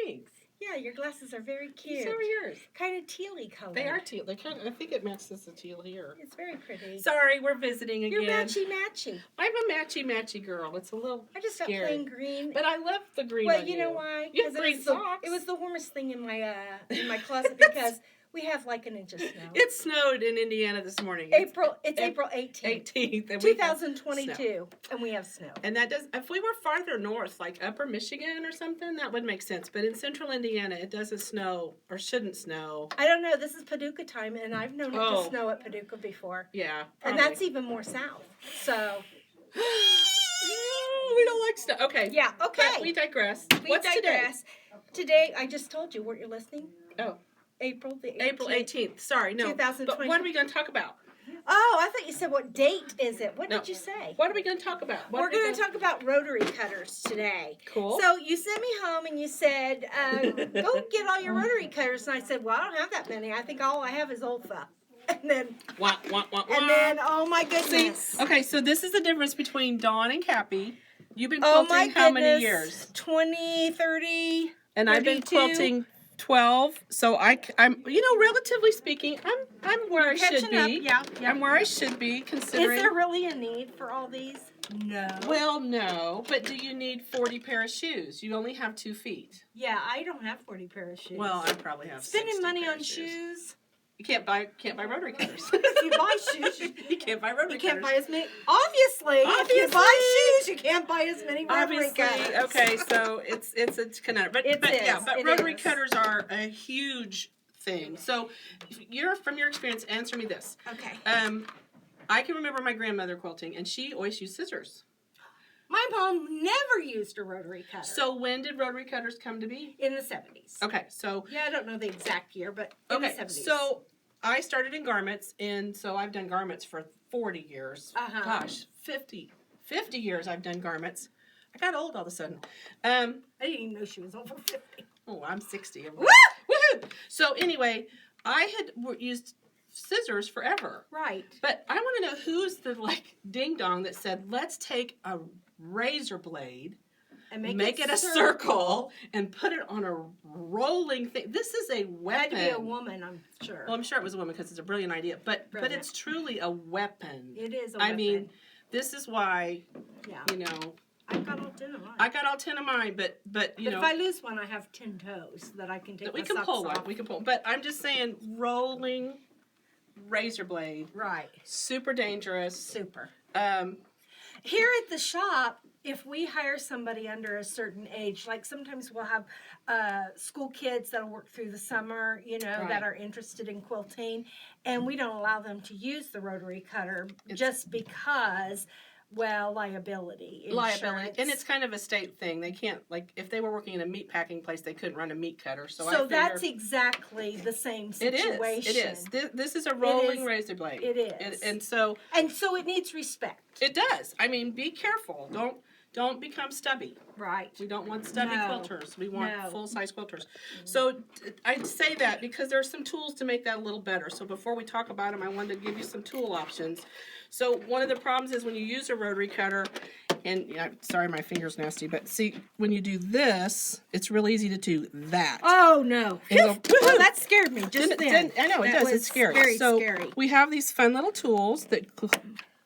thanks. Yeah, your glasses are very cute. So are yours. Kind of tealy color. They are teal. They kind of. I think it matches the teal here. It's very pretty. Sorry, we're visiting again. You're matchy. I'm a matchy girl. It's a little I just scary. got plain green. But I love the green. Well, on you know why? You have green socks. It was the warmest thing in my closet because we have like an inch of snow. It snowed in Indiana this morning. April 18th. 18th. 2022, and we have snow. And that does, if we were farther north, like upper Michigan or something, that would make sense. But in central Indiana, it doesn't snow, or shouldn't snow. I don't know. This is Paducah time, and I've known it to snow at Paducah before. Yeah. Probably. And that's even more south. So. We don't like snow. Okay. Yeah, okay. But we digress. What's digress. Today, I just told you, weren't you listening? Oh. April 18th. Sorry, no. 2020. But what are we going to talk about? Oh, I thought you said what date is it? What did you say? What are we going to talk about? We're going to talk about rotary cutters today. Cool. So you sent me home and you said, go get all your rotary cutters. And I said, well, I don't have that many. I think all I have is Olfa. And then, oh my goodness. See, okay, so this is the difference between Dawn and Cappy. You've been quilting how many years? 20, 30, and 32. I've been quilting 12. So I'm, relatively speaking, I'm where I should be. Yeah. I'm where I should be, considering. Is there really a need for all these? No. Well, no. But do you need 40 pair of shoes? You only have 2 feet. Yeah, I don't have 40 pair of shoes. Well, I probably have. Spending 60 money pair on of shoes. You can't buy rotary cutters. If you buy shoes, you can't buy rotary cutters. You can't buy as many. Obviously, if you buy shoes, you can't buy as many rotary cutters. Okay, so it's a conundrum. But rotary cutters are a huge thing. So, from your experience, answer me this. Okay. I can remember my grandmother quilting, and she always used scissors. My mom never used a rotary cutter. So when did rotary cutters come to be? In the 70s. Okay, so... Yeah, I don't know the exact year, but in the 70s. So I started in garments, and so I've done garments for 40 years. Gosh, 50 years I've done garments. I got old all of a sudden. I didn't even know she was over 50. Oh, I'm 60. Woo! Woohoo! So anyway, I had used scissors forever. Right. But I want to know who's the ding-dong that said, let's take a razor blade and make it a circle and put it on a rolling thing. This is a weapon. It had to be a woman, I'm sure. Well, I'm sure it was a woman because it's a brilliant idea. But it's truly a weapon. It is a weapon. I mean, this is why, I got all 10 of mine. I got all 10 of mine, but if I lose one, I have 10 toes that I can take my socks off. We can pull. But I'm just saying, rolling razor blade. Right. Super dangerous. Super. Here at the shop, if we hire somebody under a certain age, like sometimes we'll have school kids that'll work through the summer, that are interested in quilting, and we don't allow them to use the rotary cutter just because, liability. Insurance. And it's kind of a state thing. They can't, if they were working in a meat packing place, they couldn't run a meat cutter. So that's exactly the same situation. It is. This is a rolling razor blade. It is. And so it needs respect. It does. I mean, be careful. Don't become stubby. Right. We don't want stubby quilters. We want full-size quilters. So I'd say that because there's some tools to make that a little better. So before we talk about them, I wanted to give you some tool options. So one of the problems is when you use a rotary cutter, and sorry, my finger's nasty, but see, when you do this, it's real easy to do that. Oh, no. Oh, that scared me just then. I know, it does. It's scary. Very scary. We have these fun little tools that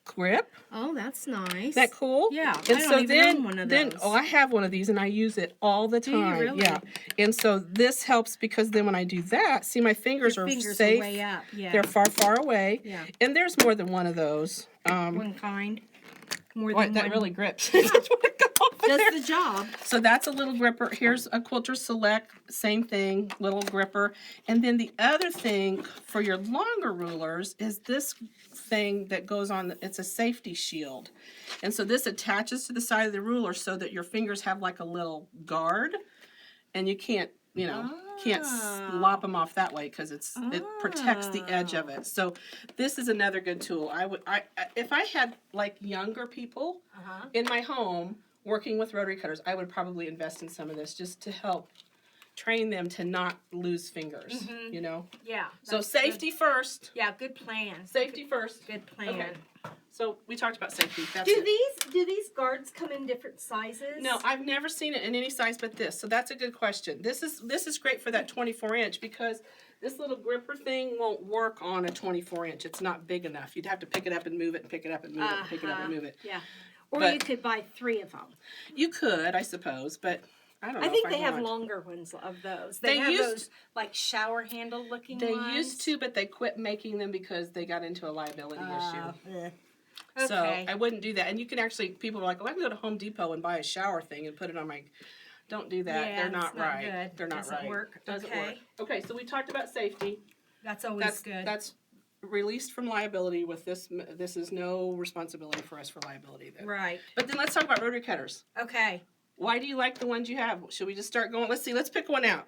grip. Oh, that's nice. Isn't that cool? Yeah. And I don't even own one of those. I have one of these and I use it all the time. Do you really? Yeah. And so this helps because then when I do that, see my fingers are safe. Are way up. Yeah. They're far away. Yeah. And there's more than one of those. One kind. More than that one. really grips. Yeah. Does the job. So that's a little gripper. Here's a Quilter Select, same thing, little gripper. And then the other thing for your longer rulers is this thing that goes on, it's a safety shield. And so this attaches to the side of the ruler so that your fingers have like a little guard and you can't, can't lop them off that way because it protects the edge of it. So this is another good tool. If I had younger people in my home working with rotary cutters, I would probably invest in some of this just to help train them to not lose fingers, you know? Yeah. So that's safety first. Good. Yeah, good plan. Safety first. Good plan. Okay. So we talked about safety. That's Do it. these guards come in different sizes? No, I've never seen it in any size but this. So that's a good question. This is great for that 24-inch because this little gripper thing won't work on a 24-inch. It's not big enough. You'd have to pick it up and move it and pick it up and move it and pick it up and move it. Yeah. Or But- you could buy 3 of them. You could, I suppose, but I don't know. I think if they have want. longer ones of those. They have used- those like shower handle looking They ones. used to, but they quit making them because they got into a liability issue. Okay. So I wouldn't do that. And you can actually, people are like, oh, I can go to Home Depot and buy a shower thing and put it on my. Don't do that. Yeah, They're not it's not right. good. They're not Doesn't right. work. Doesn't Okay. work. Okay, so we talked about safety. That's always good. That's released from liability with this. This is no responsibility for us for liability then. Right. But then let's talk about rotary cutters. Okay. Why do you like the ones you have? Should we just start going? Let's see. Let's pick one out.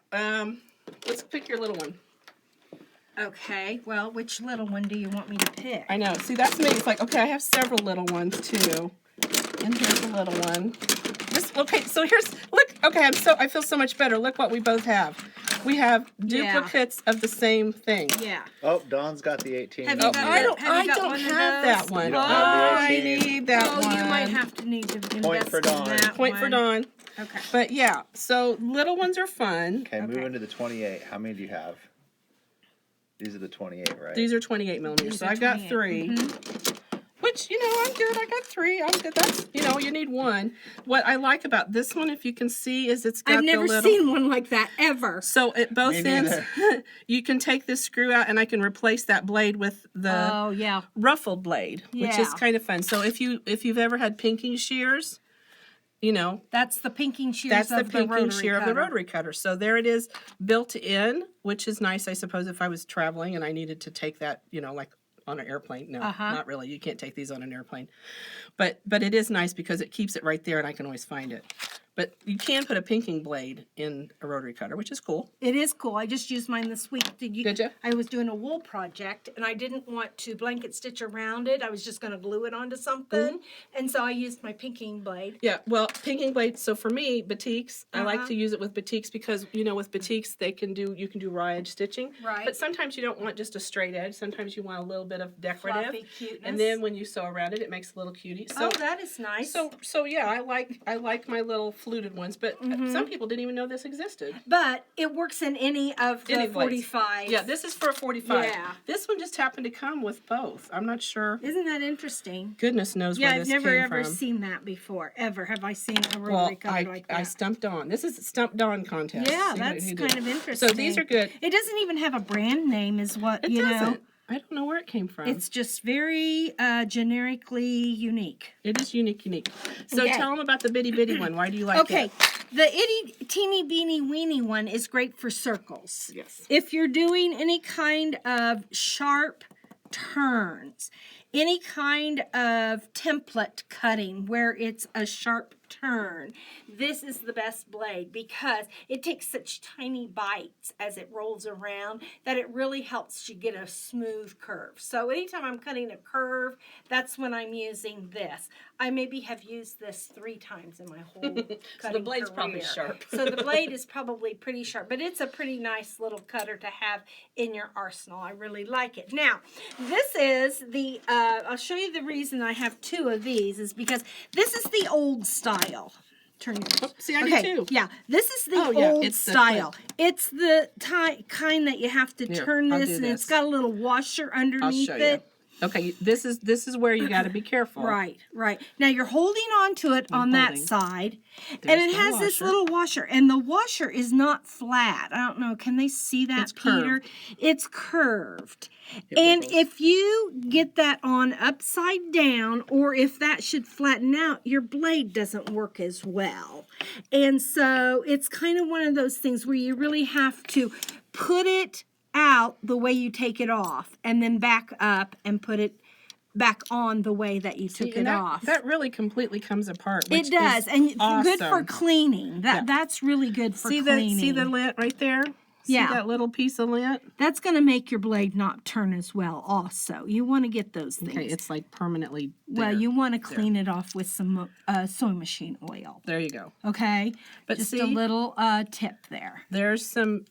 Let's pick your little one. Okay. Well, which little one do you want me to pick? I know. See, that's me. It's like, okay, I have several little ones too. And here's a little one. Okay, so look, okay, I feel so much better. Look what we both have. We have duplicates of the same thing. Yeah. Oh, Dawn's got the 18. Have you Oh, got I one? don't Have you got one of have those? that one. You don't have the I 18. need that one. You might have to need to invest Point for in Dawn. that Point for one. Dawn. Okay. But yeah, so little ones are fun. Okay, move into the 28. How many do you have? These are the 28, right? These are 28 millimeters. These So are I've got 28. 3. Which, I'm good. I got 3. I'm good. That's, you need one. What I like about this one, if you can see, is it's got I've never the little... seen one like that ever. So at both Me ends, neither. you can take this screw out and I can replace that blade with the Oh yeah. ruffled blade, which is Yeah. kind of fun. So if you've ever had pinking shears, That's the pinking shears that's the of the pinking rotary shear of the cutter. rotary cutter. So there it is, built in, which is nice, I suppose, if I was traveling and I needed to take that, like on an airplane. No, not really. You can't take these on an airplane. But it is nice because it keeps it right there and I can always find it. But you can put a pinking blade in a rotary cutter, which is cool. It is cool. I just used mine this week. Did you? I was doing a wool project, and I didn't want to blanket stitch around it. I was just going to glue it onto something, and so I used my pinking blade. Yeah, well, pinking blades. So for me, batiks, I like to use it with batiks because with batiks you can do raw edge stitching. Right. But sometimes you don't want just a straight edge. Sometimes you want a little bit of decorative. Fluffy cuteness. And then when you sew around it, it makes a little cutie. So Oh, that is nice. so yeah, I like my little fluted ones. But some people didn't even know this existed. But it works in any of the Any blades. 45. Yeah, this is for a 45. Yeah. This one just happened to come with both. I'm not sure. Isn't that interesting? Goodness knows Yeah, where I've this never came ever from. seen that before. Ever have I seen a rotary Well, cutter like that? I stumped on. This is a Stump Dawn contest. Yeah, See that's who did. kind of interesting. So these are good. It doesn't even have a brand name, is what It you know. doesn't. I don't know where it came from. It's just very generically unique. It is unique. So Okay. tell them about the bitty bitty one. Why do you like Okay, it? the itty teeny beany weeny one is great for circles. Yes. If you're doing any kind of sharp turns, any kind of template cutting where it's a sharp turn, this is the best blade because it takes such tiny bites as it rolls around that it really helps you get a smooth curve. So anytime I'm cutting a curve, that's when I'm using this. I maybe have used this 3 times in my whole cutting blade's probably career. sharp. So the blade is probably pretty sharp, but it's a pretty nice little cutter to have in your arsenal. I really like it. Now, this is the, I'll show you the reason I have 2 of these is because this is the old style. Turn yours. See, I do too. Yeah, this is the Oh, yeah, old it's the style. It's the kind that you have to Here, turn I'll this, do and it's this. got a little washer I'll underneath show it. you. Okay, this is where you got to be careful. Right. Now you're holding on to it on that holding. side, and There's it the has this washer. little washer, and the washer is not flat. I don't know. Can they see that, It's Peter? curved. It's curved. And if you get that on upside down, or if that should flatten out, your blade doesn't work as well. And so it's kind of one of those things where you really have to put it out the way you take it off, and then back up and put it back on the way that you took And it off. That really completely comes apart. Which It does, is and good for awesome. cleaning. That's really good for See cleaning. the lint right there? See Yeah. that little piece of lint? That's going to make your blade not turn as well also. You want to get those things. Okay, it's like permanently well, there. you want to clean it off with some sewing machine oil. There you go. Okay? But just see, a little tip there. there's some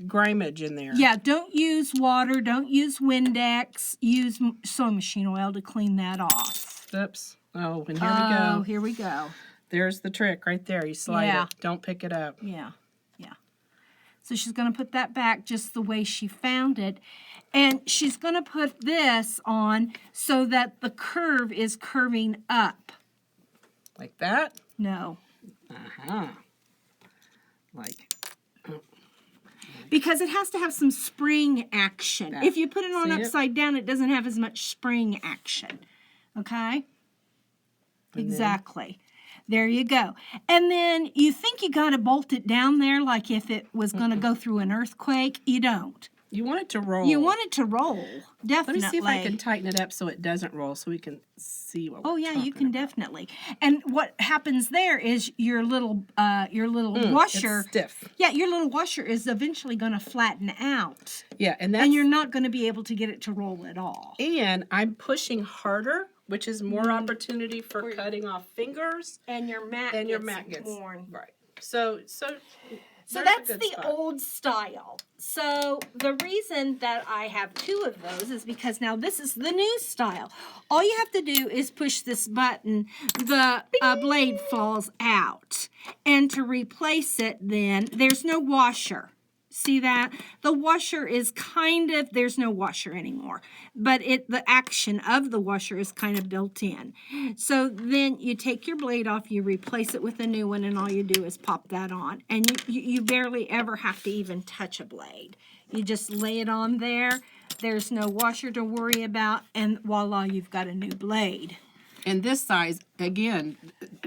grimage in there. Yeah, don't use water, don't use Windex, use sewing machine oil to clean that off. Oops. Oh, and here we go. Oh, here we go. There's the trick right there. You slide Yeah. it. Don't pick it up. Yeah, yeah. So she's going to put that back just the way she found it. And she's going to put this on so that the curve is curving up. Like that? No. Uh-huh. Like, Because it has to have some spring action. Yeah. If you put it on See it? upside down, it doesn't have as much spring action. Okay? Exactly. There you go. And then you think you got to bolt it down there like if it was going to go through an earthquake. You don't. you want it to roll. You want it to roll. Let Definitely. me see if I can tighten it up so it doesn't roll so we can see what Oh we're yeah, you talking can about. definitely. And what happens there is your little washer. It's stiff. Yeah, your little washer is eventually going to flatten out. Yeah, and that's And you're not going to be able to get it to roll at all. and I'm pushing harder, which is more opportunity for cutting off fingers And your mat and your mat gets worn. right. So So there's a that's good the spot. old style. So the reason that I have two of those is because now this is the new style. All you have to do is push this button, the blade falls out. And to replace it then, there's no washer. See that? The washer is kind of, there's no washer anymore, but the action of the washer is kind of built in. So then you take your blade off, you replace it with a new one, and all you do is pop that on. And you barely ever have to even touch a blade. You just lay it on there. There's no washer to worry about, and voila, you've got a new blade. And this size, again,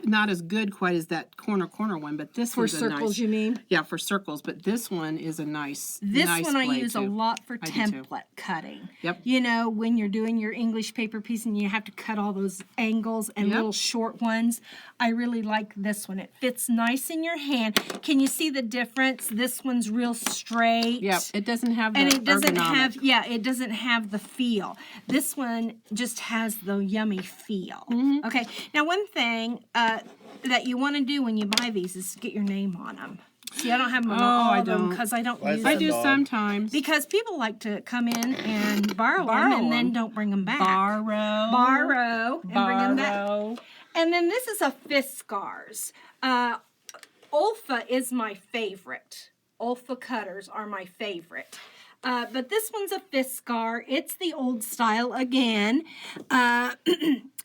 not as good quite as that corner one, but this For one's a circles, nice, you mean? yeah, for circles. But this one is a nice, This nice one I blade use a too. lot for I do too. template cutting. Yep. You know, when you're doing your English paper piece and you have to cut all those angles and Yep. little short ones, I really like this one. It fits nice in your hand. Can you see the difference? This one's real straight. Yep, it doesn't have the And it doesn't ergonomic. it doesn't have the feel. This one just has the yummy feel. Mm-hmm. Okay, now one thing that you want to do when you buy these is get your name on them. See, I don't have them on all I of them don't. because I don't Why is use that I them. do dog? sometimes. Because people like to come in and borrow Borrow them and then 'em. don't bring them back. Borrow and bring them back. Borrow. And then this is a Fiskars. Olfa is my favorite. Olfa cutters are my favorite. But this one's a Fiskar. It's the old style again.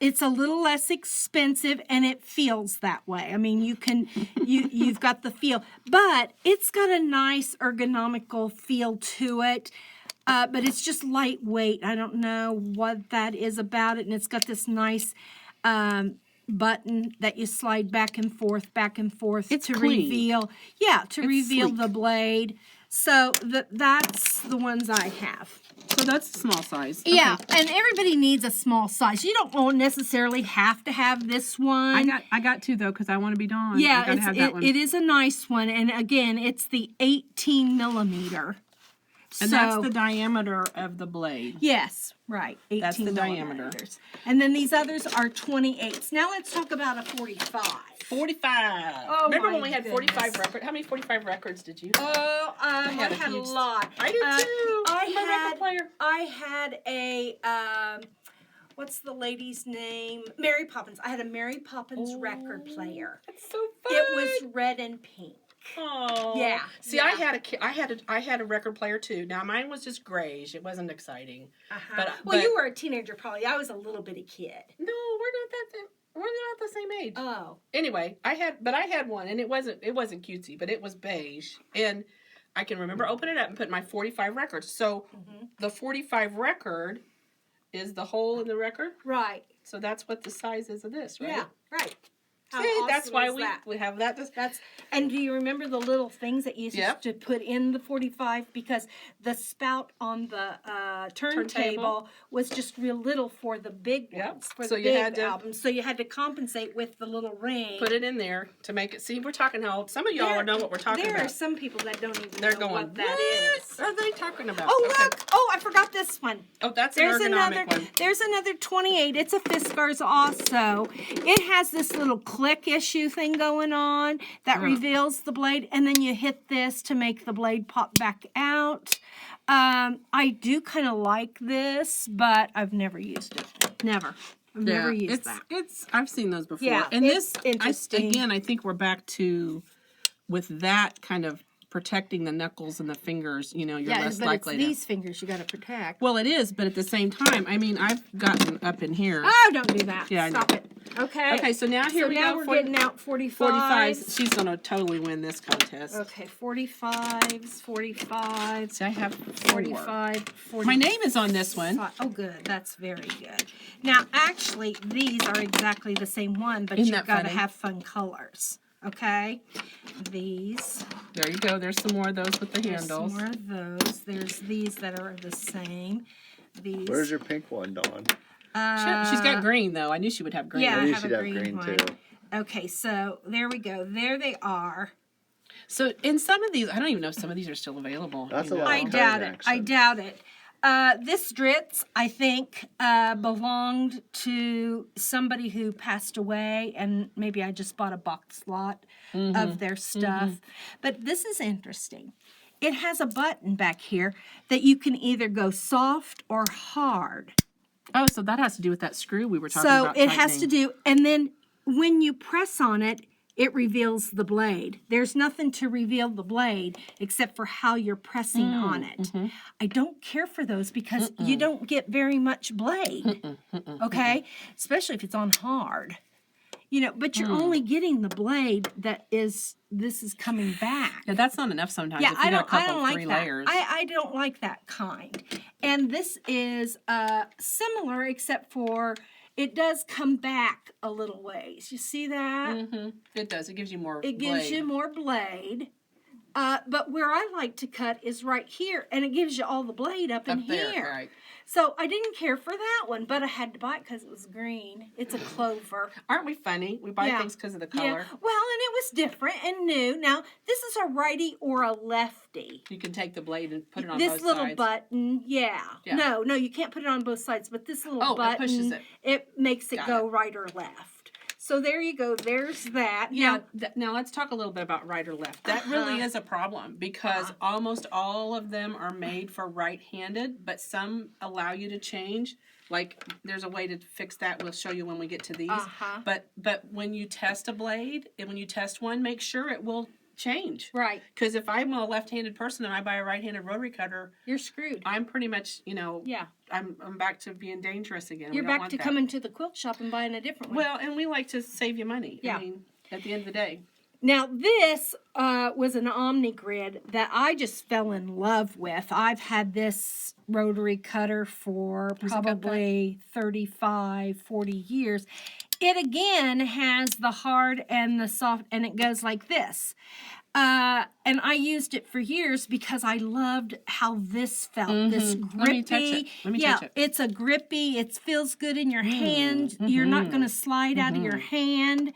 It's a little less expensive and it feels that way. I mean, you've got the feel, but it's got a nice ergonomical feel to it. But it's just lightweight. I don't know what that is about it. And it's got this nice button that you slide back and forth It's to clean. reveal. Yeah, to reveal sleek. the blade. So that's the ones I have. So that's a small size. Yeah, Okay. and everybody needs a small size. You don't necessarily have to have this one. I got two though because I want to be Dawn. Yeah, I gotta have that one. it is a nice one, and again, it's the 18 millimeter. And that's the diameter of the blade. Yes, right. 18 That's the diameter. millimeters. And then these others are 28s. Now let's talk about a 45. 45. Oh, Remember my when we had 45 goodness. records? How many 45 records did you have? Oh, I had had a a huge- lot. I did too. My record player. I had a what's the lady's name? Mary Poppins. I had a Mary Poppins record player. That's so fun. It was red and pink. Oh. Yeah, See, yeah. I had a record player too. Now mine was just grayish. It wasn't exciting. Well, but- you were a teenager, probably. I was a little bitty kid. No, we're not the same age. Oh, Anyway, I had one, and it wasn't cutesy, but it was beige, and I can remember opening it up and putting my 45 records. So the 45 record is the hole in the record. right. So that's what the size is of this, right? Yeah, right. How See, that's awesome why is that? we have that. And do you remember the little things that you used Yep. to put in the 45? Because the spout on the turntable was just real little for the big Yep. ones, for So the you had big to albums. So you had to compensate with the little ring. Put it in there to make it. See, we're talking how some of y'all know what we're talking There are about. some people that don't even They're know going, what that is. What are they talking about? Oh, Okay. look! Oh, I forgot this one. Oh, that's There's an ergonomic another. one. There's another 28. It's a Fiskars also. It has this little click issue thing going on that reveals the blade, and then you hit this to make the blade pop back out. I do kind of like this, but I've never used it. Never. I've never used that. I've seen those before. Yeah, and it's this interesting. I think we're back to with that kind of protecting the knuckles and the fingers. You know, you're less likely to. These fingers you got to protect. Well, it is, but at the same time, I mean, I've gotten up in here. Oh, don't do that. Yeah, I Stop it. Okay. Okay, so now here we now go. we're getting out 45s. 45s. She's gonna totally win this contest. Okay, 45s, 45s. See, I have 45, 40. My name is on this one. Oh, good. That's very good. Now, actually, these are exactly the same one, but Isn't you've that got to funny? have fun colors. Okay? These. There you go. There's some more of those with the There's some handles. more of those. There's these that are the same. These. Where's your pink one, Dawn? She's got green though. I knew she would have green. Yeah, I Maybe have she'd a have green one. too. Okay, so there we go. There they are. So in some of these, I don't even know if some of these are still available. That's you a know. lot. I Colored doubt it. I action. doubt it. This Dritz, I think, belonged to somebody who passed away, and maybe I just bought a box lot of their stuff. But this is interesting. It has a button back here that you can either go soft or hard. Oh, so that has to do with that screw we were talking So about. it has to tightening. do, and then when you press on it, it reveals the blade. There's nothing to reveal the blade except for how you're pressing on it. I don't care for those because you don't get very much blade, okay? Especially if it's on hard. You know, but you're only getting the blade this is coming back. Yeah, that's not enough sometimes. Yeah, if you got a couple, I don't like three that. layers. I don't like that kind. And this is similar, except for it does come back a little ways. You see that? It does. It gives you more. It gives you more blade. But where I like to cut is right here, and it gives you all the blade up in there, here. right. So I didn't care for that one, but I had to buy it because it was green. It's a clover. Aren't we funny? We buy Yeah. things because of the color. Yeah. Well, and it was different and new. Now, this is a righty or a lefty. You can take the blade and put it on This both little sides. button, yeah. Yeah. No, you can't put it on both sides, but this little Oh, it button, pushes it. it makes it Got go right or left. So there you go. There's that. Yeah. Now let's talk a little bit about right or left. That really is a problem because almost all of them are made for right-handed, but some allow you to change. Like there's a way to fix that. We'll show you when we get to these. But when you test a blade and when you test one, make sure it will change. Right. Because if I'm a left-handed person and I buy a right-handed rotary cutter, You're screwed. I'm pretty much, Yeah. I'm back to being dangerous again. You're We don't back want to that. coming to the quilt shop and buying a different one. Well, and we like to save you money. Yeah. I mean, at the end of the day. Now, this was an Omni Grid that I just fell in love with. I've had this rotary cutter for Who's it got that? probably 35, 40 years. It again has the hard and the soft, and it goes like this. And I used it for years because I loved how this felt. This grippy. Let me touch it. Let me touch it. It's a grippy. It feels good in your hand. You're not going to slide out of your hand.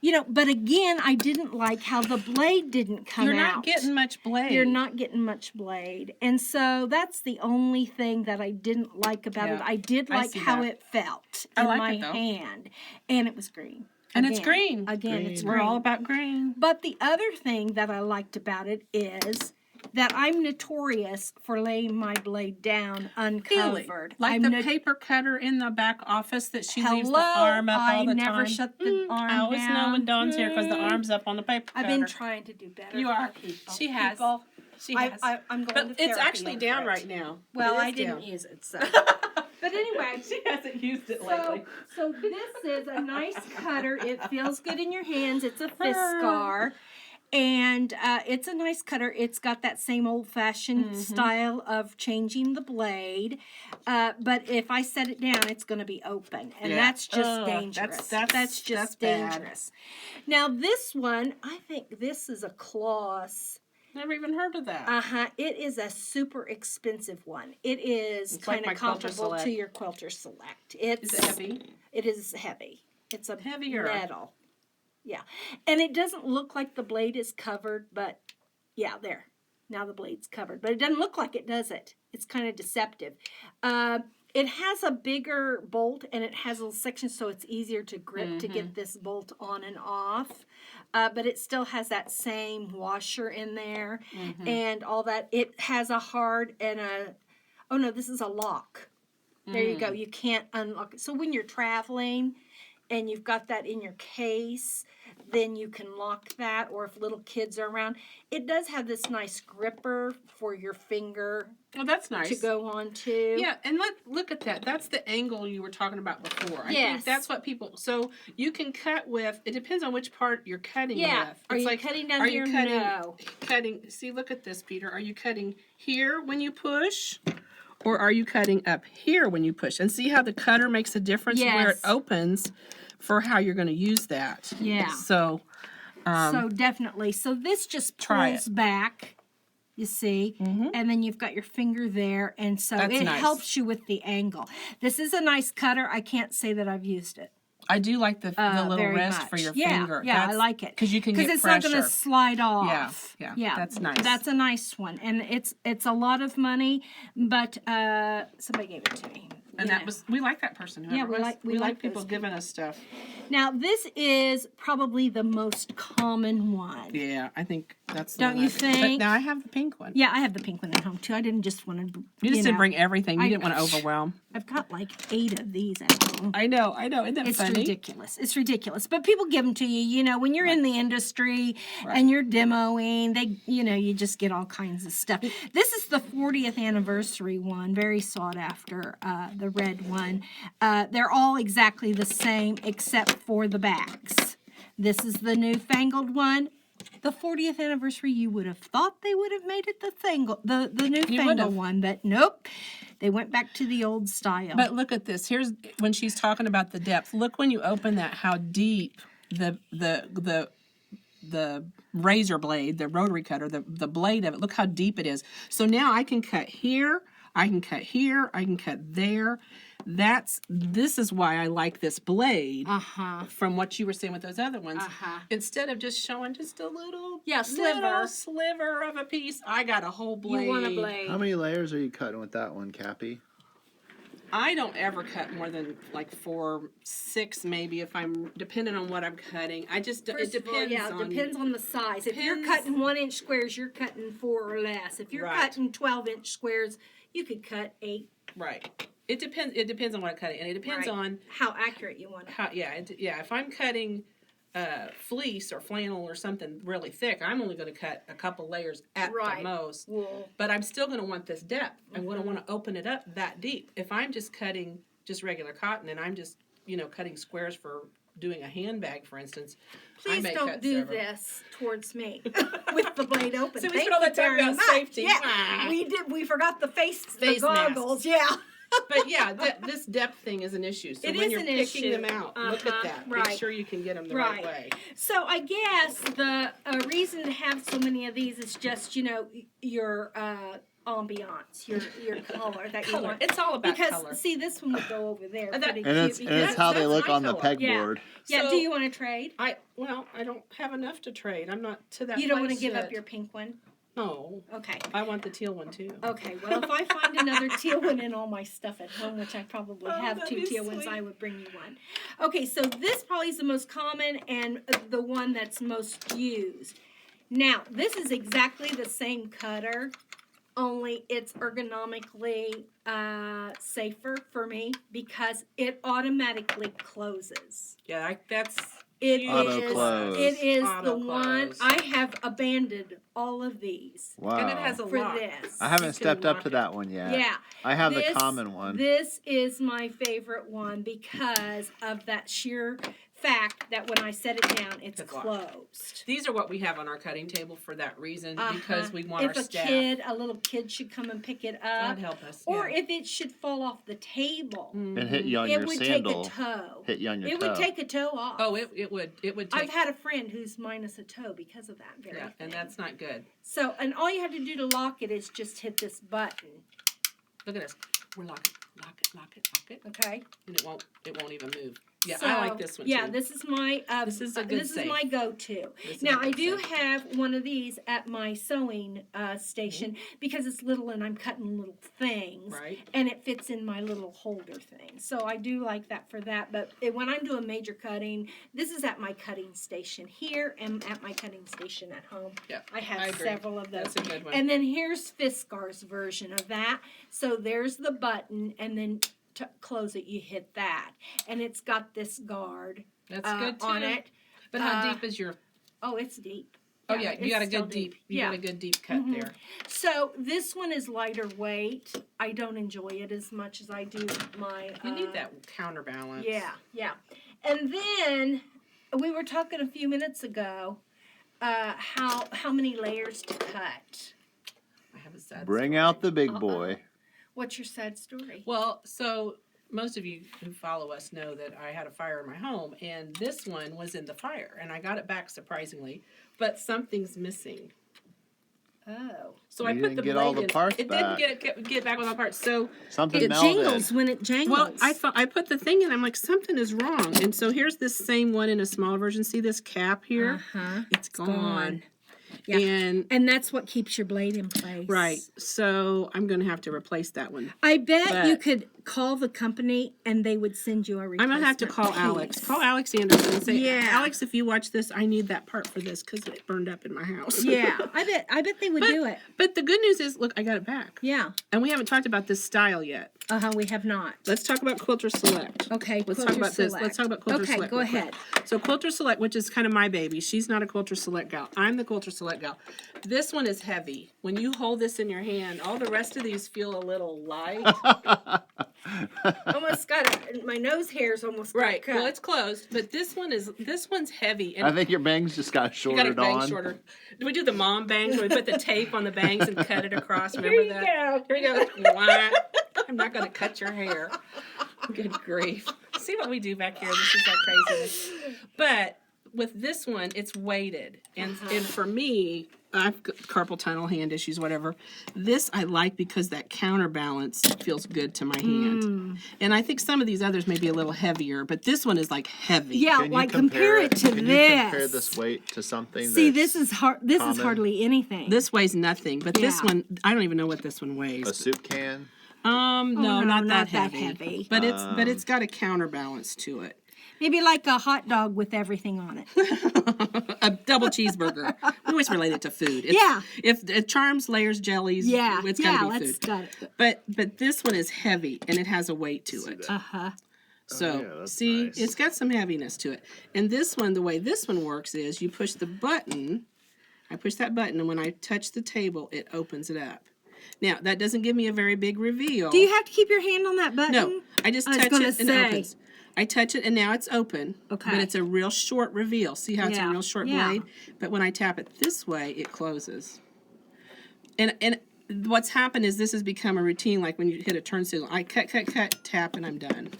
You know, but again, I didn't like how the blade didn't come out. You're not getting much blade. You're not getting much blade. And so that's the only thing that I didn't like about it. I did I like see how that. it felt I in like my it, though. hand. And it was green. And it's Again. green. Again, it's We're green. all about green. But the other thing that I liked about it is that I'm notorious for laying my blade down uncovered. Like I'm the paper cutter in the back office that she leaves the Hello, arm up all the I never time. shut the arm I always down. know when Dawn's here because the arm's up on the paper I've cutter. been trying to do better. You for are. people. She has. People, She has. I'm going but to it's therapy actually over down it. right now. Well, It is I didn't down. use it, so. But anyway, She hasn't used it so, lately. so this is a nice cutter. It feels good in your hands. It's a Fiskar. And it's a nice cutter. It's got that same old-fashioned style of changing the blade. But if I set it down, it's going to be open. And that's just dangerous. That's just dangerous. Now, this one, I think this is a Claus. Never even heard of that. It is a super expensive one. It is like kind my of Quilter comparable Select. to your Quilter Select. Is it heavy? It is heavy. It's a Heavier. metal. Yeah. And it doesn't look like the blade is covered, but yeah, there. Now the blade's covered. But it doesn't look like it, does it? It's kind of deceptive. It has a bigger bolt, and it has a little section so it's easier to grip to get this bolt on and off. But it still has that same washer in there and all that. It has a hard and a, oh no, this is a lock. There you go. You can't unlock it. So when you're traveling and you've got that in your case, then you can lock that, or if little kids are around. It does have this nice gripper for your finger Oh, that's nice. to go on to. Yeah, and look at that. That's the angle you were talking about before. I Yes. think that's what people. So you can cut with. It depends on which part you're cutting Yeah. with. Are It's you like, cutting down are here? you cutting? No. Cutting. See, look at this, Peter. Are you cutting here when you push, or are you cutting up here when you push? And see how the cutter makes a difference where it Yes. opens for how you're going to use that. Yeah. So. So definitely. So this just Try pulls back, you see, and then you've got your finger there, and so That's it nice. helps you with the angle. This is a nice cutter. I can't say that I've used it. I do like the little very rest much. for your Yeah, finger. yeah, I like it Because you can get it's pressure. not going to slide off. Yeah, that's nice. That's a nice one, and it's a lot of money, but somebody gave it to me. And you that know. was, we like that person. Whoever Yeah, it was. we like like people those giving us stuff. Now this is probably the most common one. Yeah, I think that's the Don't one you But think? now I have the pink one. Yeah, I have the pink one at home too. I didn't just want to. You just didn't know, bring everything. You I- didn't want to overwhelm. I've got like 8 of these at home. I know. Isn't that It's funny? ridiculous. It's ridiculous. But people give them to you, you know, when you're in the industry and you're demoing, you just get all kinds of stuff. This is the 40th anniversary one, very sought after, the red one. They're all exactly the same except for the backs. This is the newfangled one. The 40th anniversary, you would have thought they would have made it the newfangled one, but nope. They went back to the old style. But look at this. Here's when she's talking about the depth. Look when you open that, how deep the razor blade, the rotary cutter, the blade of it. Look how deep it is. So now I can cut here. I can cut here. I can cut there. This is why I like this blade from what you were saying with those other ones. Instead of just showing just a little sliver of a piece, I got a whole blade. You want a blade. How many layers are you cutting with that one, Cappy? I don't ever cut more than like 4, 6 maybe if I'm depending on what I'm cutting. It depends on depends on the size. If you're Depends. cutting 1-inch squares, you're cutting 4 or less. If you're Right. cutting 12-inch squares, you could cut 8. Right. It depends on what I'm cutting, and it depends Right. on How accurate you want it. how. If I'm cutting fleece or flannel or something really thick, I'm only going to cut a couple layers at the most. Wool. But I'm still going to want this depth. I'm going to want to open it up that deep. If I'm just cutting just regular cotton and I'm just cutting squares for doing a handbag, for instance, I Please may don't cut do several. this towards me with the blade open. So we Thank spent all you that time very about much. safety. Yeah, Ah. we did. We forgot the face Face goggles. Yeah. But yeah, this depth thing is an issue. So It when is you're an picking issue. them out, look at that. Make right. sure you can get them the right way. So I guess the reason to have so many of these is just your ambiance, your color that you Color. want. It's all about because color. see, this one would go over there. And Pretty And cute it's because- how they that's look my on the color. pegboard. Yeah. So- Do you want to trade? I don't have enough to trade. I'm not to that. You don't want to place give yet. up your pink one. No, Okay. I want the teal one too. Okay, well, if I find another teal one in all my stuff at home, which I probably have that'd 2 be teal ones, sweet. I would bring you one. Okay, so this probably is the most common and the one that's most used. Now, this is exactly the same cutter, only it's ergonomically safer for me because it automatically closes. Yeah, that's. It Auto is. close. It is Auto the one. close. I have abandoned all of these Wow. And it has a for lock. this. I haven't You can stepped up lock to it. that one yet. Yeah. I have This- the common one. This is my favorite one because of that sheer fact that when I set it down, it's It's locked. closed. These are what we have on our cutting table for that reason, because we want If our a staff. a little kid should come and pick it up, God help us. or yeah. if it should fall off the table, And hit you on it your would sandal. take a toe. Hit you on your It toe. would take a toe off. Oh, it would take. I've had a friend who's minus a toe because of that very yeah, thing. and that's not good. So, and all you have to do to lock it is just hit this button, Look at this. We're locking. Lock it, okay? and it won't even move. Yeah, So, I like this one yeah, too. this is my This is a good this safe. is my go-to. This is Now a I good do safe. have one of these at my sewing station because it's little and I'm cutting little things, Right. and it fits in my little holder thing. So I do like that for that. But when I'm doing major cutting, this is at my cutting station here and at my cutting station at home. Yeah, I have I agree. several of those. That's a good one. And then here's Fiskar's version of that. So there's the button, and then to close it, you hit that, and it's got this guard That's good too. on it. But how deep is your? Oh, it's deep. Oh yeah, you got a it's still good deep. You Yeah. got a good deep cut Mhm. there. So this one is lighter weight. I don't enjoy it as much as I do my. You need that counterbalance. Yeah. And then we were talking a few minutes ago how many layers to cut. I have a sad Bring story. out the big boy. What's your sad story? Well, so most of you who follow us know that I had a fire in my home, and this one was in the fire, and I got it back surprisingly, but something's missing. Oh. So I You put didn't the get blade all the in. parts It back. didn't get back with all the parts. So Something It melted. jingles when it jangles. well, I put the thing in. I'm like, something is wrong, and so here's this same one in a smaller version. See this cap here? It's gone. Yeah. And that's what keeps your blade in place. right, so I'm going to have to replace that one. I bet you But- could call the company and they would send you a I'm replacement gonna have to call piece. Alex. Call Alex Anderson and say, Yeah. Alex, if you watch this, I need that part for this because it burned up in my house. Yeah, I bet they would do it. But the good news is, look, I got it back. Yeah. And we haven't talked about this style yet. We have not. Let's talk about Quilter Select. Okay, Let's Quilter talk about this. Select. Let's talk about Quilter Okay, Select. go real quick. ahead. So Quilter Select, which is kind of my baby. She's not a Quilter Select gal. I'm the Quilter Select gal. This one is heavy. When you hold this in your hand, all the rest of these feel a little light. Almost my nose hairs almost got Right. cut. Well, it's closed, but this one's heavy. And I think your bangs just got you got shorted it bang on. shorter. Do we do the mom bangs where we put the tape on the bangs and cut it across? Here Remember you that? go. Here we go. Wah. I'm not going to cut your hair. Good grief. See what we do back here? This is like craziness. But with this one, it's weighted. And for me, I've got carpal tunnel, hand issues, whatever. This I like because that counterbalance feels good to my hand. And I think some of these others may be a little heavier, but this one is like heavy. Yeah, Can you like compare it to can this. you compare this weight to something? See, that's this is hard. This is common? hardly anything. This weighs nothing, but this Yeah. one, I don't even know what this one a weighs. soup can. No, no, not not that that heavy. heavy. But it's got a counterbalance to it. Maybe like a hot dog with everything on it. A double cheeseburger. We always relate it to food. Yeah. If it charms, layers, jellies, Yeah, it's gotta be let's food. got it. But this one is heavy and it has a weight to it. So yeah, that's see, nice. it's got some heaviness to it. And this one, the way this one works is you push the button. I push that button, and when I touch the table, it opens it up. Now that doesn't give me a very big reveal. Do you have to keep your hand on that button? No, I just I was touch gonna it and say. it opens. I touch it and now it's open. Okay. But it's a real short reveal. See how it's a Yeah, real short yeah. blade? But when I tap it this way, it closes. And what's happened is this has become a routine, like when you hit a turn signal. I cut, tap, and I'm done.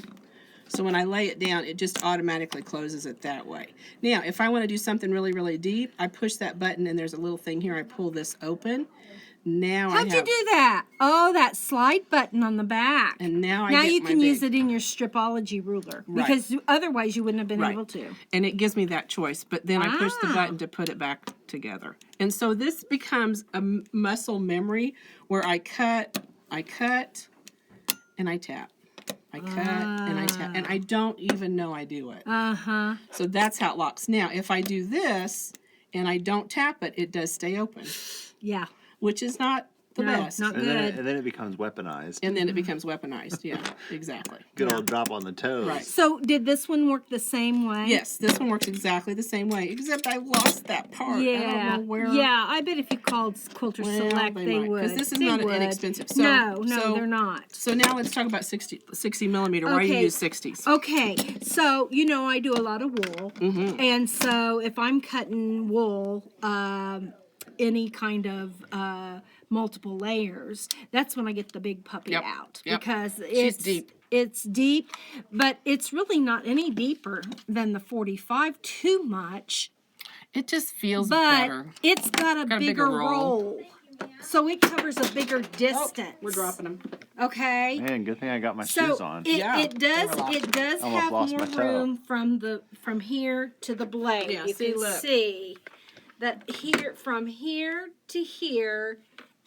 So when I lay it down, it just automatically closes it that way. Now, if I want to do something really, really deep, I push that button and there's a little thing here. I pull this open. Now How'd I have... you do that? Oh, that slide button on the back. And now I now get you my can use big. it in your stripology ruler Right. because otherwise you wouldn't have been Right. able to. And it gives me that choice. But then I push the Wow. button to put it back together. And so this becomes a muscle memory where I cut, and I tap. I cut, and I tap. And I don't even know I do it. So that's how it locks. Now, if I do this and I don't tap it, it does stay open, Yeah. which is not the No, best. not And then, good. and then it becomes weaponized. And then it becomes weaponized. Yeah, exactly. Good old drop on the toes. Right. So did this one work the same way? Yes, this one works exactly the same way, except I lost that part. I don't Yeah, know where. yeah. I bet if you called Quilter Well, Select, they might, would. because this is They not would. inexpensive. So, no, so, they're not. So now let's talk about 60 millimeter. Why do you Okay. use 60s? Okay, so I do a lot of wool, and so if I'm cutting wool, any kind of multiple layers, that's when I get the big puppy Yep, out yep. because She's it's deep. It's deep, but it's really not any deeper than the 45 too much. It just feels But better. it's got a bigger roll. So it covers a bigger distance. We're dropping them. Okay. Man, good thing I got my So shoes on. Yeah, it does they were it does Almost have lost more my toe. room from here to the blade. Yeah, you see, can look. see that from here to here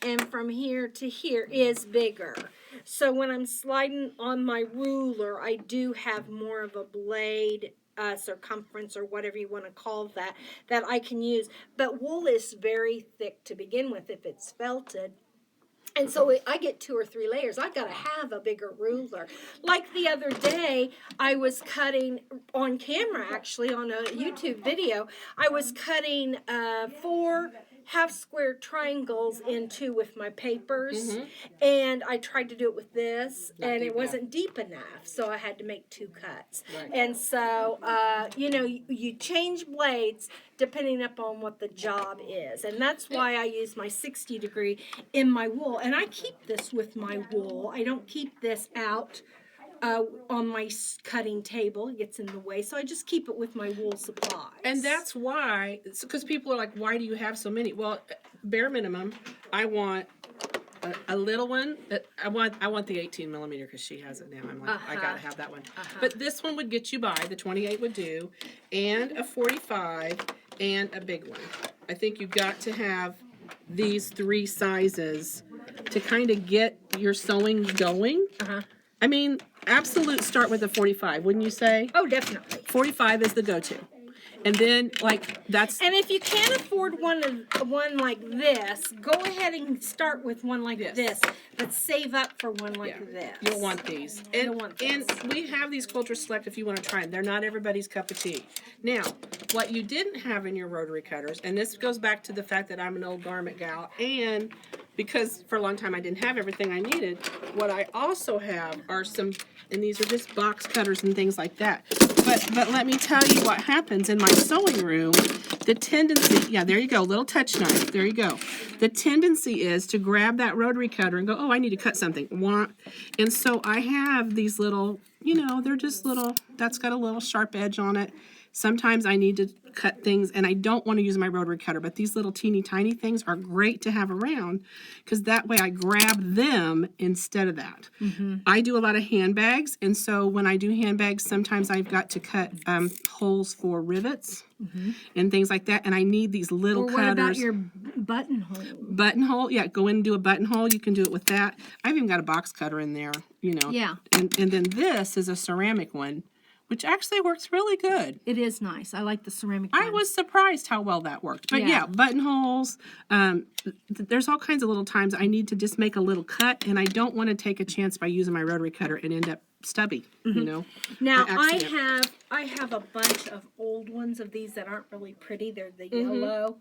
and from here to here is bigger. So when I'm sliding on my ruler, I do have more of a blade circumference or whatever you want to call that I can use. But wool is very thick to begin with if it's felted. And so I get 2 or 3 layers. I've got to have a bigger ruler. Like the other day, I was cutting on camera, actually, on a YouTube video. I was cutting 4 half-square triangles in 2 with my papers. And I tried to do it with this, and it wasn't deep enough. So I had to make 2 cuts. Right. And so, you change blades depending upon what the job is. And that's why I use my 60 degree in my wool. And I keep this with my wool. I don't keep this out on my cutting table. It gets in the way. So I just keep it with my wool supplies. And that's why, because people are like, why do you have so many? Well, bare minimum, I want a little one. I want the 18 millimeter because she has it now. I'm like, I gotta have that one. But this one would get you by, the 28 would do, and a 45 and a big one. I think you've got to have these 3 sizes to kind of get your sewing going. I mean, absolute start with a 45, wouldn't you say? Oh, definitely. 45 is the go-to. And then, like, that's... And if you can't afford one like this, go ahead and start with one like this, but save up for one like this. You'll want these. And, You'll want and we have these Quilter Select if you want to try them. They're not everybody's cup of tea. Now, what you didn't have in your rotary cutters, and this goes back to the fact that I'm an old garment gal, and because for a long time I didn't have everything I needed, what I also have are some, and these are just box cutters and things like that. But let me tell you what happens in my sewing room. The tendency, yeah, there you go, little touch knife, there you go. The tendency is to grab that rotary cutter and go, oh, I need to cut something. And so I have these little, they're just little, that's got a little sharp edge on it. Sometimes I need to cut things and I don't want to use my rotary cutter, but these little teeny tiny things are great to have around because that way I grab them instead of that. I do a lot of handbags, and so when I do handbags, sometimes I've got to cut holes for rivets and things like that, and I need these little cutters. What about your buttonhole? Buttonhole, yeah, go in and do a buttonhole. You can do it with that. I've even got a box cutter in there, Yeah. And then this is a ceramic one, which actually works really good. It is nice. I like the ceramic I one. was surprised how well that worked. But yeah, buttonholes, there's all kinds of little times I need to just make a little cut, and I don't want to take a chance by using my rotary cutter and end up stubby, Now by I have a bunch of old ones of these that aren't really pretty. They're the yellow.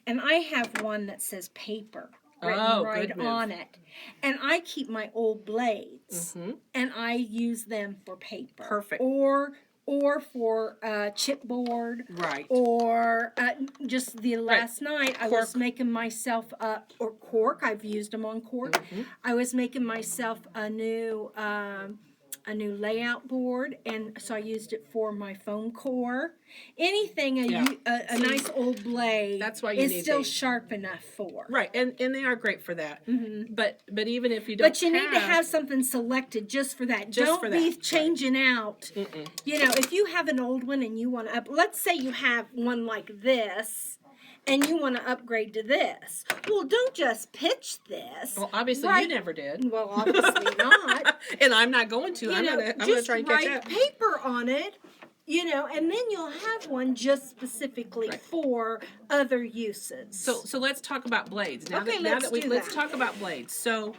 And I have one that says paper written right on it. And I keep my old blades and I use them for paper. Perfect. Or for chipboard. Right. Or just the last night I was making myself or cork. I've used them on cork. I was making myself a new layout board, and so I used it for my phone core. Anything a nice old blade that's why you is need still these. sharp enough for. Right, and they are great for that. But even if you don't But you need to have something selected just for that. Just Don't for be that, changing out. If you have an old one and you want to let's say you have one like this, and you want to upgrade to this. Well, don't just pitch this. Well, obviously you never did. Well, obviously not. And I'm not going to. I'm gonna try and catch write up. paper on it You know, and then you'll have one just specifically Right. for other uses. So let's talk about blades. Now Okay, let's let's talk about blades. So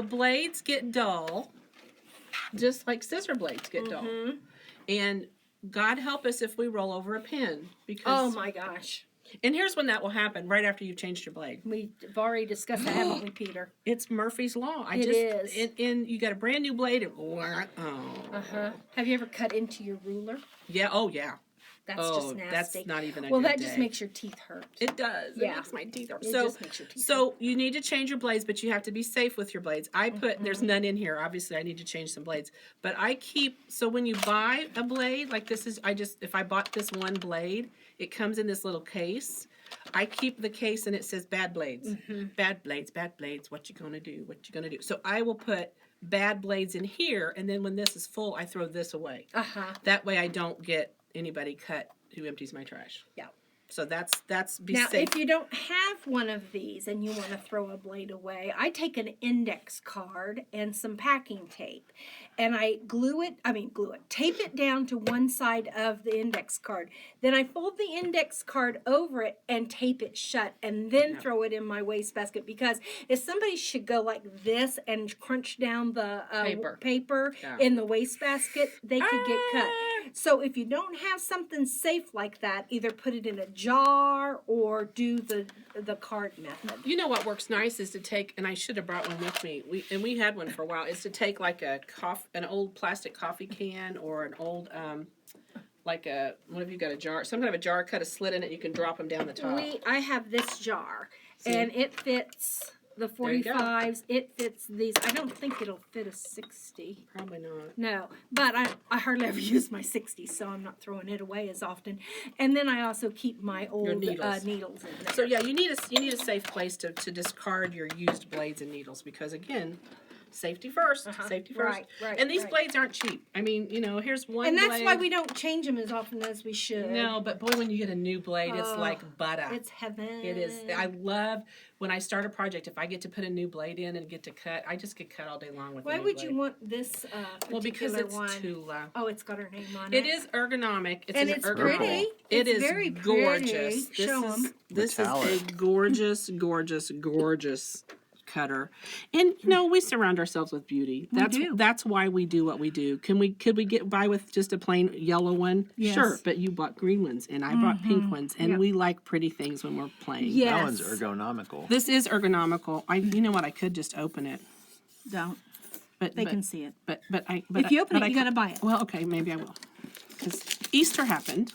blades get dull, just like scissor blades get dull. And God help us if we roll over a pin, because Oh my gosh. and here's when that will happen, right after you've changed your blade. We've already discussed that, haven't we, Peter? It's Murphy's Law. It is. And you got a brand new blade and Have you ever cut into your ruler? yeah, oh yeah. That's Oh, just nasty. that's not even a well, good that just day. makes your teeth hurt. It does. Yeah. It makes my teeth hurt. It So, just makes your teeth so you need to change your blades, but you have to be safe with your blades. I put, there's none in here. Obviously, I need to change some blades. But I keep, so when you buy a blade, like this is, if I bought this one blade, it comes in this little case. I keep the case and it says bad blades. Bad blades, what you gonna do? What you gonna do? So I will put bad blades in here, and then when this is full, I throw this away. That way I don't get anybody cut who empties my trash. Yeah. So that's be Now, safe. if you don't have one of these and you want to throw a blade away, I take an index card and some packing tape, and I tape it down to one side of the index card. Then I fold the index card over it and tape it shut, and then throw it in my wastebasket, because if somebody should go like this and crunch down the paper in the wastebasket, they could get cut. So if you don't have something safe like that, either put it in a jar or do the card method. You know what works nice is to take, and I should have brought one with me. We had one for a while. Is to take like an old plastic coffee can, or an old what have you got, a jar? Some kind of a jar. Cut a slit in it. You can drop them down the top. I have this jar, See? and it fits the There you go. 45s. It fits these. I don't think it'll fit a 60. Probably not. No, but I hardly ever use my 60, so I'm not throwing it away as often. And then I also keep my old needles. needles in there. So yeah, you need a safe place to discard your used blades and needles, because again, safety first. Safety first. Right, and these right. blades aren't cheap. I mean, here's one. And that's blade. why we don't change them as often as we should. No, but boy, when you get a new blade, it's like butter. It's heaven. It is. I love when I start a project. If I get to put a new blade in and get to cut, I just get cut all day long with. Why a new would blade. you want this particular Well, because it's one? Tula. Oh, it's got her name on it. It is ergonomic. It's And an it's ergonomic. pretty. It It's is very gorgeous. pretty. Show 'em. This is a Metallic. gorgeous, gorgeous, gorgeous cutter. And we surround ourselves with beauty. That's why we do what we do. Could we get by with just a plain yellow one? Yes. Sure, but you bought green ones and I bought pink ones, and we like pretty things when we're playing. Yes. That one's ergonomical. This is ergonomical. You know what? I could just open it. Don't. But They can see it. But If you open it, you gotta buy it. Well, okay, maybe I will. Because Easter happened,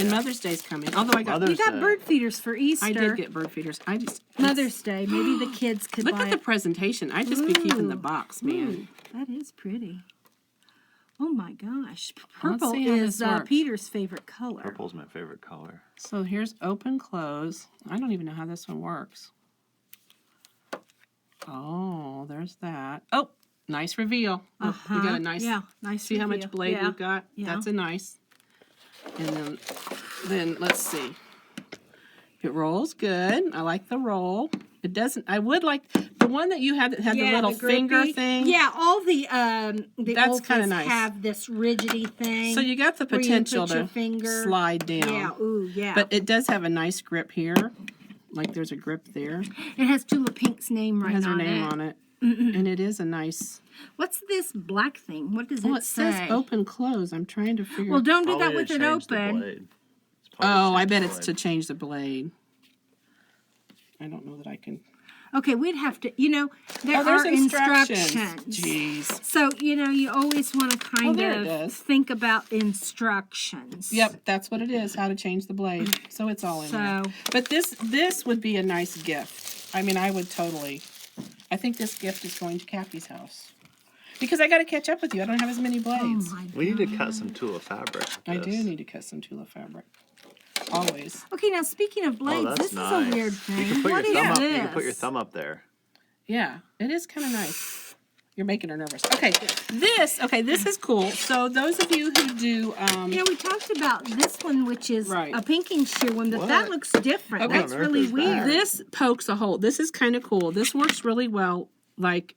and Mother's Day's coming. Although I got, Mother's You got Day. bird feeders for Easter. I did get bird feeders. Mother's Day. Maybe the kids could Look buy at the it. presentation. I just be keeping the Ooh. box, man. That is pretty. Oh my gosh. Let's Purple see how is this works. Peter's favorite color. Purple's my favorite color. So here's open, close. I don't even know how this one works. Oh, there's that. Oh, nice reveal. Look, we got a nice. Yeah, nice. See how much reveal. blade Yeah. we've got? Yeah. That's a nice. And then let's see. It rolls good. I like the roll. It doesn't. I would like the one that you had that had the little finger grippy. thing. Yeah, all the That's old kinda ones nice. have this rigidity thing. So you got the where you potential put your to finger. slide down. Yeah, ooh, yeah. But it does have a nice grip here. Like there's a grip there. it has Tula Pink's name It right has her on name it. on it. And it is a nice. What's this black thing? What does Well, it it say? says open, close. I'm trying to figure. Well, don't do Probably that to with it change the open. blade. It's probably to Oh, I change bet the it's to blade. change the blade. I don't know that I can. Okay, we'd have to, there Oh, there's are instructions. instructions. Jeez. So, you always want to kind there it of is. think about instructions. Yep, that's what it is. How to change the blade. So it's all in there. So, But this would be a nice gift. I mean, I would totally. I think this gift is going to Kathy's house because I got to catch up with you. I don't have as many oh blades. my We need to God. cut some Tula fabric. with I this. do need to cut some Tula fabric. Always. Okay, now speaking of blades, Oh, this that's nice. is a weird thing. You can put What your is thumb up. this? You can put your thumb up there. Yeah, it is kind of nice. You're making her nervous. Okay, this is cool. So those of you who do, We talked about this one, which is Right. a pinking shear one, but that What? looks different. Okay. That's What on earth really is that? weird. this pokes a hole. This is kind of cool. This works really well, like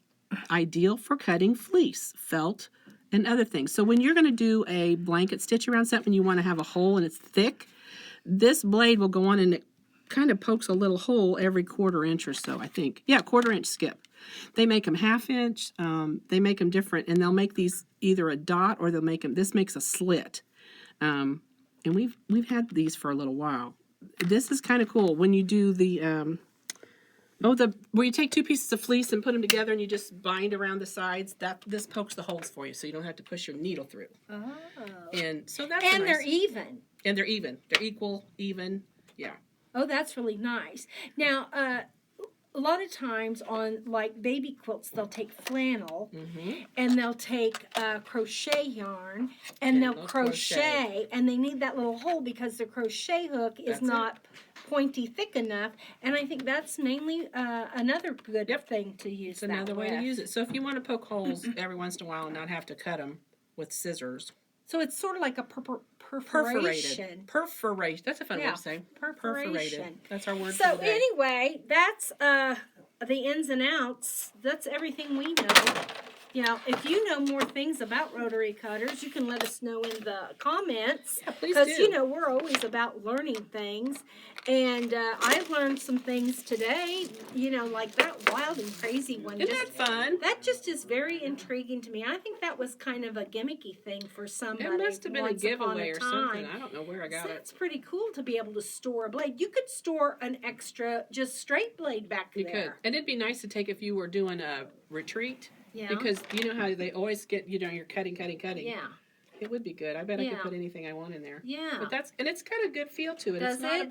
ideal for cutting fleece, felt, and other things. So when you're going to do a blanket stitch around something, you want to have a hole and it's thick, this blade will go on and it kind of pokes a little hole every 1/4 inch or so, I think. Yeah, 1/4 inch skip. They make them 1/2 inch. They make them different, and they'll make these either a dot or they'll make them. This makes a slit, and we've had these for a little while. This is kind of cool when you do the where you take 2 pieces of fleece and put them together and you just bind around the sides. This pokes the holes for you, so you don't have to push your needle through. Oh. And so that's And nice. they're even. And they're even. They're equal, even. Yeah. Oh, that's really nice. Now, a lot of times on like baby quilts, they'll take flannel and they'll take crochet yarn and they'll crochet, and they need that little hole because the crochet hook is not pointy thick enough, and I think that's mainly another good thing to use. It's another way to use it. So if you want to poke holes every once in a while and not have to cut them with scissors. So it's sort of like a perforation. Perforation. That's a fun word to say. Perforation. That's our word So for the day. anyway, that's the ins and outs. That's everything we know. You know, if you know more things about rotary cutters, you can let us know in the comments. Yeah, please Because, do. you know, we're always about learning things. And I've learned some things today, you know, like that wild and crazy one. Isn't that fun? That just is very intriguing to me. I think that was kind of a gimmicky thing for somebody. It must have been a once upon giveaway or time. something. I don't know where I got So it. that's pretty cool to be able to store a blade. You could store an extra, just straight blade back You could. there. And it'd be nice to take if you were doing a retreat. Yeah. Because you know how they always get, you know, you're cutting. Yeah. It would be good. I bet I Yeah. could put anything I want in there. Yeah. But it's got a good feel to it. Does it's not it? a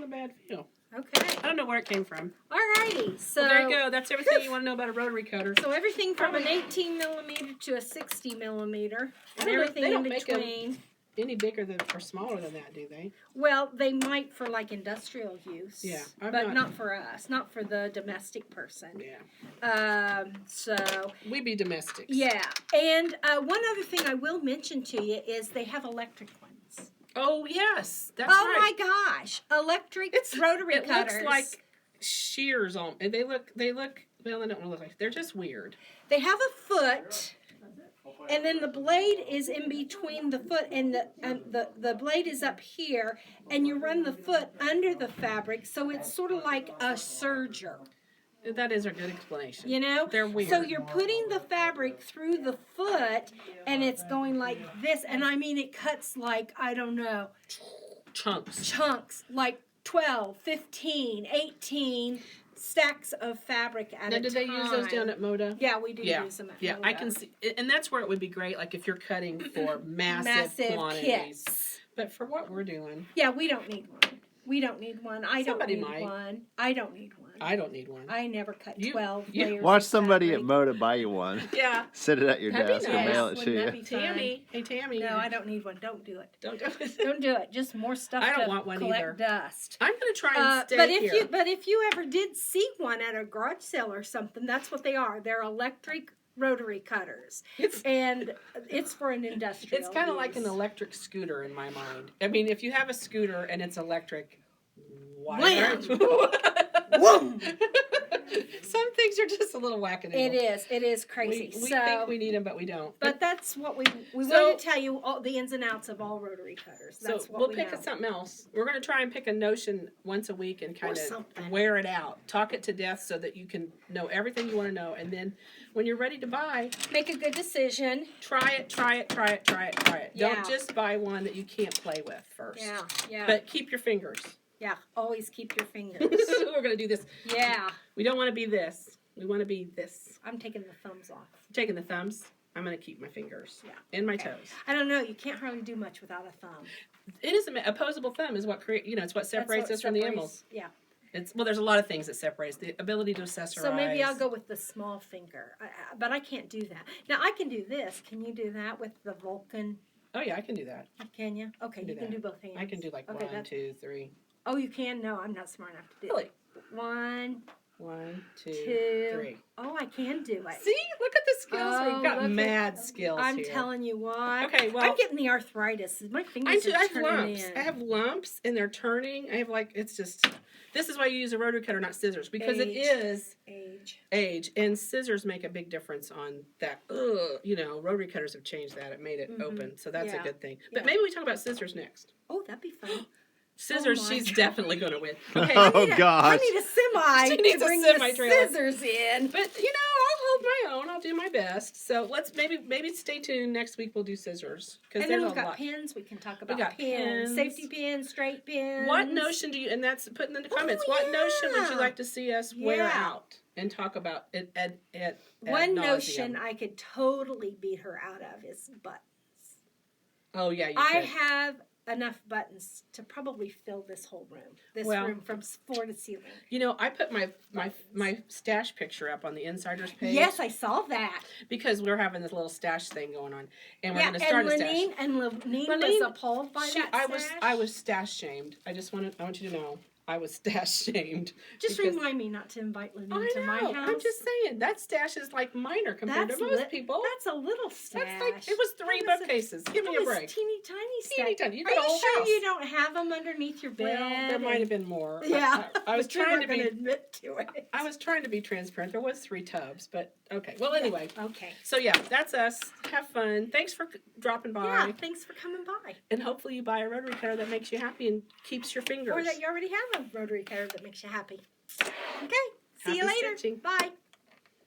bad feel. Okay. I don't know where it came from. Alrighty. So Well, there you go. That's everything you want to know about a rotary cutter. So everything from an 18 millimeter to a 60 millimeter, I and don't know, everything they in don't make 'em- between. Any bigger than or smaller than that, do they? Well, they might for like industrial use. Yeah, But not for us. Not for the domestic person. Yeah. So We be domestics. yeah. And one other thing I will mention to you is they have electric ones. Oh yes, that's Oh right. my gosh, electric rotary It cutters. looks like shears on. And they look. Well, they don't really look like. They're just weird. They have a foot, and then the blade is in between the foot and the blade is up here, and you run the foot under the fabric, so it's sort of like a serger. That is a good explanation. You know? They're weird. So you're putting the fabric through the foot, and it's going like this, and I mean it cuts like, I don't know, chunks, like 12, 15, 18 stacks of fabric at a time. Now, do they use those down at Moda? Yeah, we do use them at Yeah, Moda. I can see, and that's where it would be great. Like if you're cutting for massive quantities. kits. But for what we're doing, Yeah, we don't need one. We don't need one. I Somebody don't need might. one. I don't need one. I don't need one. I never cut You- 12 you- layers. Watch of somebody at fabric. Moda buy you one. Yeah. Sit it at your That'd be desk nice. and mail it to Wouldn't that you. be fun? Tammy. Hey, Tammy. No, I don't need one. Don't do it. Don't do it. Don't do it. Just more stuff I don't to want one collect either. dust. I'm going to try and stay but here. if you ever did see one at a garage sale or something, that's what they are. They're electric rotary cutters, and it's for an industrial. It's kind of like an use. electric scooter in my mind. I mean, if you have a scooter and it's electric, why Wham! Whoa! Some things are just a little wackadoo. It is crazy. We so, think we need them, but we don't. but that's what we So- want to tell you all the ins and outs of all rotary cutters. That's So what we'll we pick know. something else. We're going to try and pick a notion once a week and kind of something. wear it out. Talk it to death so that you can know everything you want to know. And then when you're ready to buy, Make a good decision. try it. Yeah. Don't just buy one that you can't play with first. Yeah. But keep your fingers. Yeah, always keep your fingers. We're going to do this. Yeah, We don't want to be this. We want to be this. I'm taking the thumbs off. Taking the thumbs. I'm going to keep my fingers. Yeah. And my toes. I don't know. You can't hardly do much without a thumb. It is opposable thumb is what it's what separates us from the animals. Yeah. There's a lot of things that separates the ability to accessorize. So maybe I'll go with the small finger, but I can't do that. Now I can do this. Can you do that with the Vulcan? Oh yeah, I can do that. Can you? Okay, you can do both hands. I can do like Okay, 1, 2, 3. Oh, you can? No, I'm not smart enough to do Really? it. 1, 1, 2, 2. 3. Oh, I can do it. See, look at the skills. Oh, We've got look at- mad skills I'm here. telling you what. Okay, well- I'm getting the arthritis. My fingers I are have turning lumps. in. I have lumps, and they're turning. I have it's just. This is why you use a rotary cutter, not scissors, because it Age. is Age. age, and scissors make a big difference on that. You know, rotary cutters have changed that. It made it open, so that's a good thing. But maybe we talk about scissors next. Oh, that'd be fun. Scissors, she's definitely going to win. Okay. Oh gosh. I need a semi She needs to a bring semi-trailer. the scissors in. But you know, I'll hold my own. I'll do my best. So let's maybe stay tuned. Next week we'll do scissors because And then there's we've a got lot. pins. We can talk about got pins. safety pins, straight pins. What notion do you? And that's putting in the comments. What notion would you like to see us wear out and talk about it at One nauseam? notion I could totally beat her out of is buttons. Oh yeah, you I could. have enough buttons to probably fill this whole room. This room from floor to ceiling. You know, I put my stash picture up on the insiders page. Yes, I saw that. Because we're having this little stash thing going on, and we're going to start a stash. And Lenine was appalled by that stash. I was stash shamed. I want you to know I was stash shamed. Just because- remind me not to invite Lenine I to know. my house. I'm just saying that stash is like minor compared to most people. That's a little stash. That's like it was 3 bookcases. Give me a break. Teeny tiny stash. Teeny tiny. You Are got a you whole sure house. you don't have them underneath your bed? Well, there might have been more. Yeah, I was but you're trying not to be. gonna admit to it. I was trying to be transparent. There was 3 tubs, but okay. Well, anyway. Okay. So yeah, that's us. Have fun. Thanks for dropping by. Yeah, thanks for coming by. And hopefully you buy a rotary cutter that makes you happy and keeps your fingers. Or that you already have a rotary cutter that makes you happy. Okay. See Happy you later. stitching. Bye.